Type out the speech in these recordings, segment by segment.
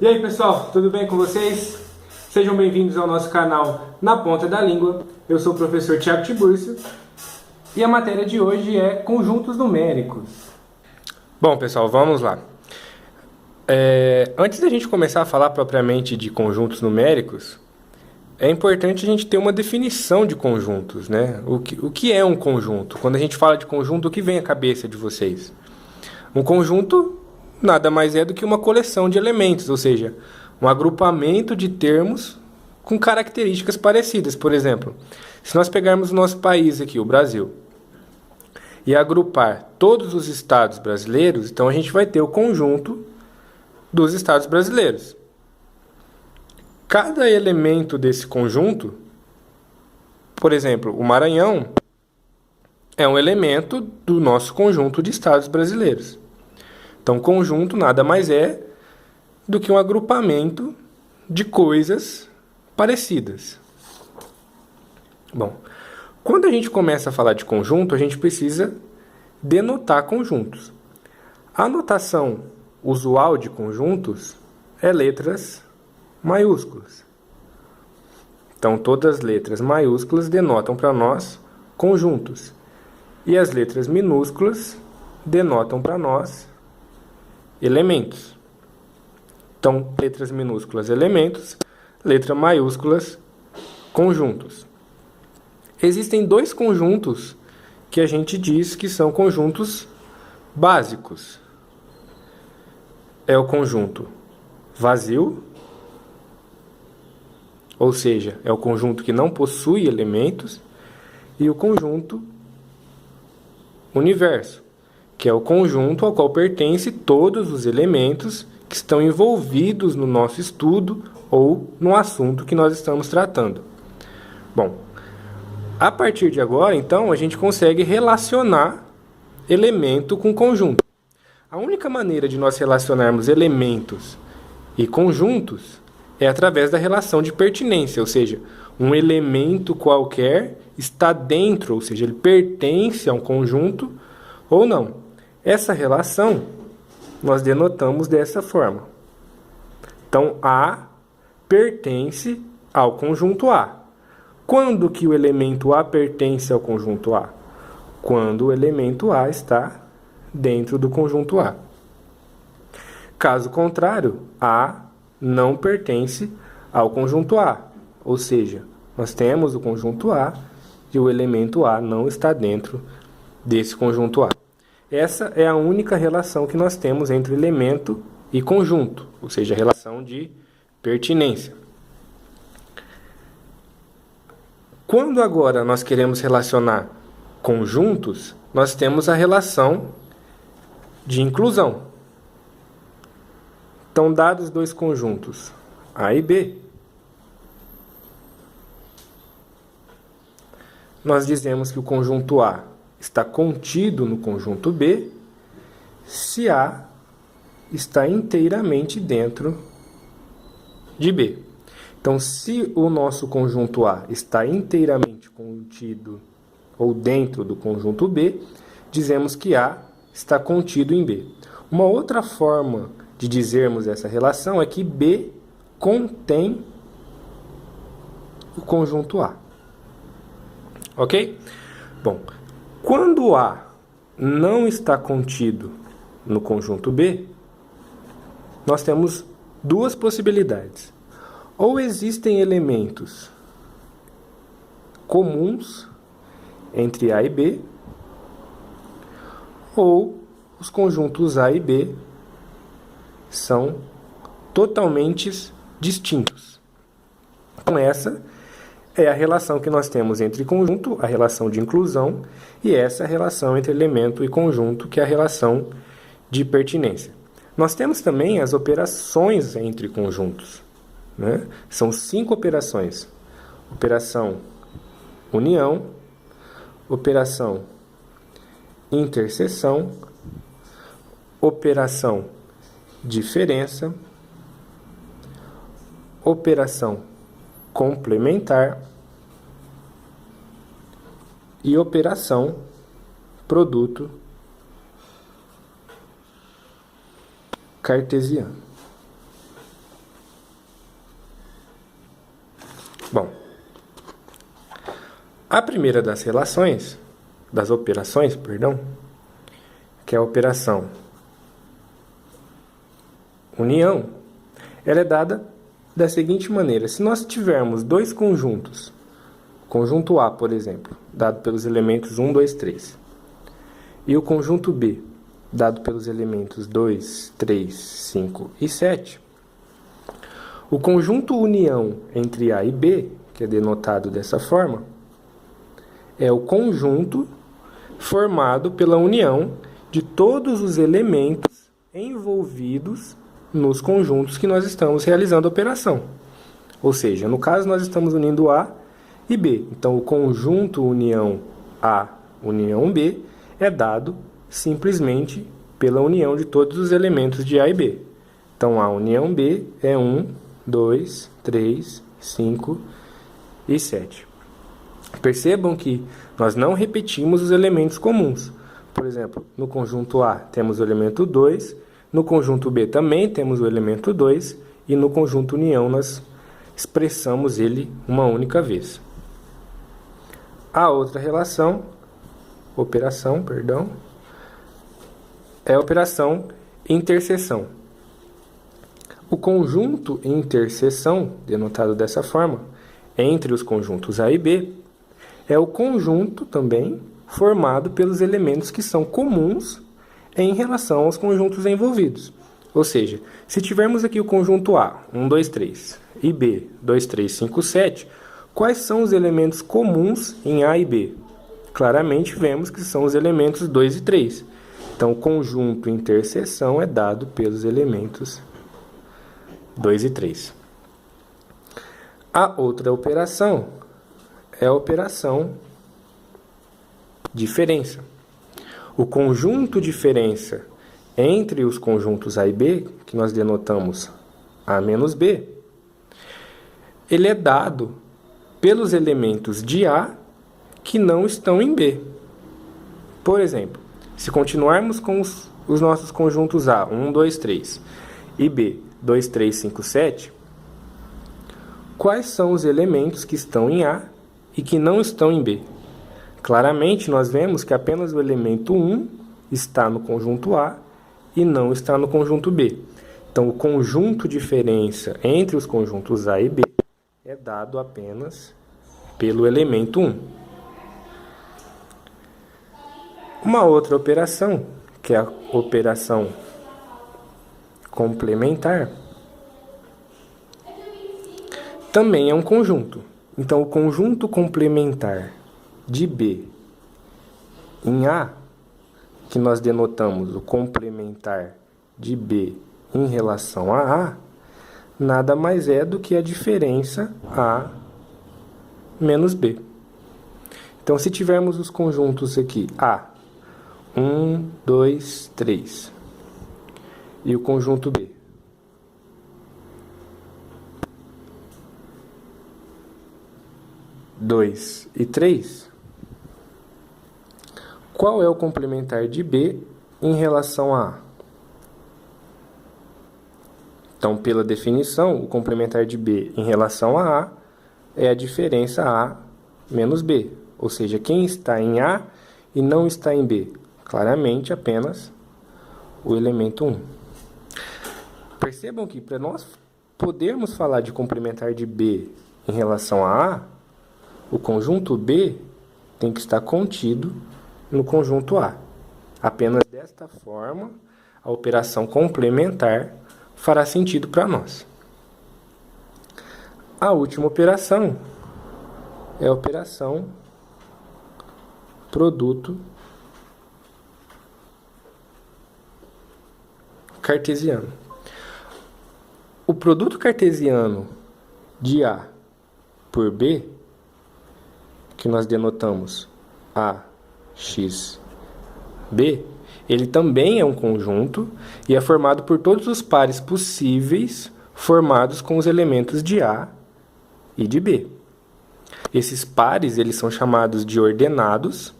E aí pessoal, tudo bem com vocês? Sejam bem-vindos ao nosso canal Na Ponta da Língua. Eu sou o professor Thiago Tiburcio e a matéria de hoje é conjuntos numéricos. Bom pessoal, vamos lá. Antes da gente começar a falar propriamente de conjuntos numéricos, é importante a gente ter uma definição de conjuntos, né? O que é um conjunto? Quando a gente fala de conjunto, o que vem à cabeça de vocês? Um conjunto nada mais é do que uma coleção de elementos, ou seja, um agrupamento de termos com características parecidas. Por exemplo, se nós pegarmos o nosso país aqui, o Brasil, e agrupar todos os estados brasileiros, então a gente vai ter o conjunto dos estados brasileiros. Cada elemento desse conjunto, por exemplo, o Maranhão, é um elemento do nosso conjunto de estados brasileiros. Então, conjunto nada mais é do que um agrupamento de coisas parecidas. Bom, quando a gente começa a falar de conjunto, a gente precisa denotar conjuntos. A notação usual de conjuntos é letras maiúsculas. Então, todas as letras maiúsculas denotam para nós conjuntos. E as letras minúsculas denotam para nós elementos. Então, letras minúsculas, elementos, letras maiúsculas, conjuntos. Existem dois conjuntos que a gente diz que são conjuntos básicos. É o conjunto vazio, ou seja, é o conjunto que não possui elementos, e o conjunto universo, que é o conjunto ao qual pertence todos os elementos que estão envolvidos no nosso estudo ou no assunto que nós estamos tratando. Bom, a partir de agora, então, a gente consegue relacionar elemento com conjunto. A única maneira de nós relacionarmos elementos e conjuntos é através da relação de pertinência, ou seja, um elemento qualquer está dentro, ou seja, ele pertence a um conjunto ou não. Essa relação nós denotamos dessa forma. Então, A pertence ao conjunto A. Quando que o elemento A pertence ao conjunto A? Quando o elemento A está dentro do conjunto A. Caso contrário, A não pertence ao conjunto A. Ou seja, nós temos o conjunto A e o elemento A não está dentro desse conjunto A. Essa é a única relação que nós temos entre elemento e conjunto, ou seja, a relação de pertinência. Quando agora nós queremos relacionar conjuntos, nós temos a relação de inclusão. Então, dados dois conjuntos, A e B, nós dizemos que o conjunto A está contido no conjunto B se A está inteiramente dentro de B. Então, se o nosso conjunto A está inteiramente contido ou dentro do conjunto B, dizemos que A está contido em B. Uma outra forma de dizermos essa relação é que B contém o conjunto A. Ok? Bom, quando A não está contido no conjunto B, nós temos duas possibilidades. Ou existem elementos comuns entre A e B, ou os conjuntos A e B são totalmente distintos. Então, essa é a relação que nós temos entre conjunto, a relação de inclusão, e essa é a relação entre elemento e conjunto, que é a relação de pertinência. Nós temos também as operações entre conjuntos, né? São 5 operações. Operação união, operação interseção, operação diferença, operação complementar e operação produto cartesiano. Bom, a primeira das operações, que é a operação união, ela é dada da seguinte maneira: se nós tivermos dois conjuntos, conjunto A, por exemplo, dado pelos elementos 1, 2, 3, e o conjunto B, dado pelos elementos 2, 3, 5 e 7, o conjunto união entre A e B, que é denotado dessa forma, é o conjunto formado pela união de todos os elementos envolvidos nos conjuntos que nós estamos realizando a operação. Ou seja, no caso nós estamos unindo A e B. Então o conjunto união A, união B, é dado simplesmente pela união de todos os elementos de A e B. Então a união B é 1, 2, 3, 5 e 7. Percebam que nós não repetimos os elementos comuns. Por exemplo, no conjunto A temos o elemento 2, no conjunto B também temos o elemento 2, e no conjunto união nós expressamos ele uma única vez. A outra operação, é a operação interseção. O conjunto interseção, denotado dessa forma, entre os conjuntos A e B, é o conjunto também formado pelos elementos que são comuns em relação aos conjuntos envolvidos. Ou seja, se tivermos aqui o conjunto A, 1, 2, 3, e B, 2, 3, 5, 7, quais são os elementos comuns em A e B? Claramente vemos que são os elementos 2 e 3. Então, o conjunto interseção é dado pelos elementos 2 e 3. A outra operação é a operação diferença. O conjunto diferença entre os conjuntos A e B, que nós denotamos A menos B, ele é dado pelos elementos de A que não estão em B. Por exemplo, se continuarmos com os nossos conjuntos A, 1, 2, 3, e B, 2, 3, 5, 7, quais são os elementos que estão em A e que não estão em B? Claramente, nós vemos que apenas o elemento 1 está no conjunto A e não está no conjunto B. Então, o conjunto diferença entre os conjuntos A e B é dado apenas pelo elemento 1. Uma outra operação, que é a operação complementar, também é um conjunto. Então, o conjunto complementar de B em A, que nós denotamos o complementar de B em relação a A, nada mais é do que a diferença A menos B. Então, se tivermos os conjuntos aqui A, 1, 2, 3, e o conjunto B, 2 e 3, qual é o complementar de B em relação a A? Então, pela definição, o complementar de B em relação a A é a diferença A menos B. Ou seja, quem está em A e não está em B? Claramente, apenas o elemento 1. Percebam que para nós podermos falar de complementar de B em relação a A, o conjunto B tem que estar contido no conjunto A. Apenas desta forma, a operação complementar fará sentido para nós. A última operação é a operação produto cartesiano. O produto cartesiano de A por B, que nós denotamos AX B, ele também é um conjunto e é formado por todos os pares possíveis formados com os elementos de A e de B. Esses pares eles são chamados de ordenados,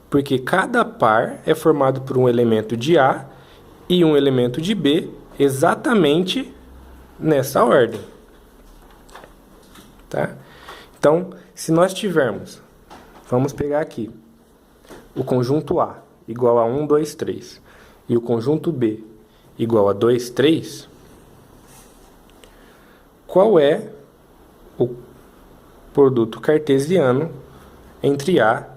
porque cada par é formado por um elemento de A e um elemento de B exatamente nessa ordem, tá? Então, se nós tivermos, vamos pegar aqui, o conjunto A igual a 1, 2, 3 e o conjunto B igual a 2, 3, qual é o produto cartesiano entre A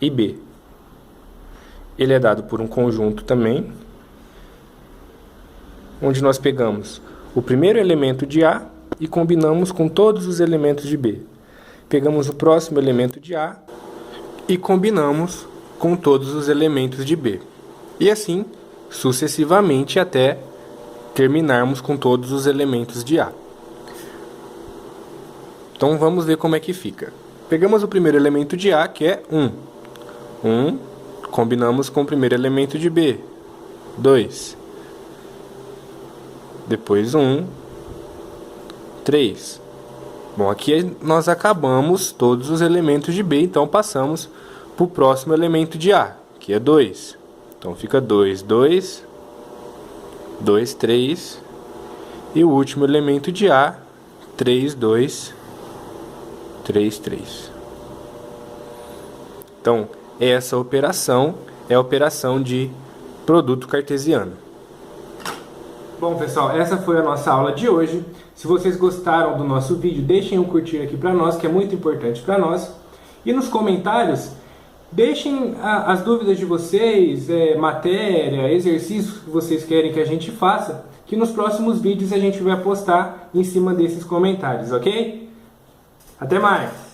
e B? Ele é dado por um conjunto também, onde nós pegamos o primeiro elemento de A e combinamos com todos os elementos de B. Pegamos o próximo elemento de A e combinamos com todos os elementos de B. E assim, sucessivamente, até terminarmos com todos os elementos de A. Então vamos ver como é que fica. Pegamos o primeiro elemento de A, que é 1. 1, combinamos com o primeiro elemento de B. 2. Depois 1. 3. Bom, aqui nós acabamos todos os elementos de B, então passamos para o próximo elemento de A, que é 2. Então fica 2, 2, 2, 3. E o último elemento de A, 3, 2, 3, 3. Então, essa operação é a operação de produto cartesiano. Bom, pessoal, essa foi a nossa aula de hoje. Se vocês gostaram do nosso vídeo, deixem um curtir aqui para nós, que é muito importante para nós. E nos comentários, deixem as dúvidas de vocês, matéria, exercícios que vocês querem que a gente faça, que nos próximos vídeos a gente vai postar em cima desses comentários, ok? Até mais!